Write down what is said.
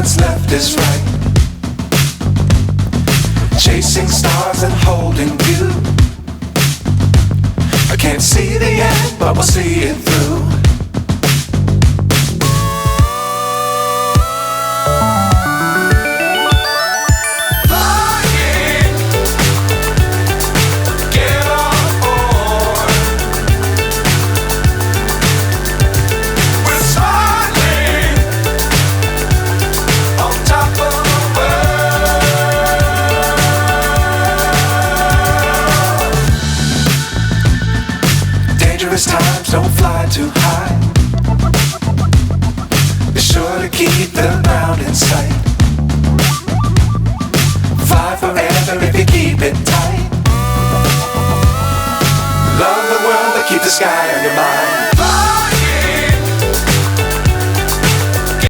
what's left is right. Chasing stars and holding you. I can't see the end, but we'll see it through. Times don't fly too high. Be sure to keep the ground in sight. Fly forever if you keep it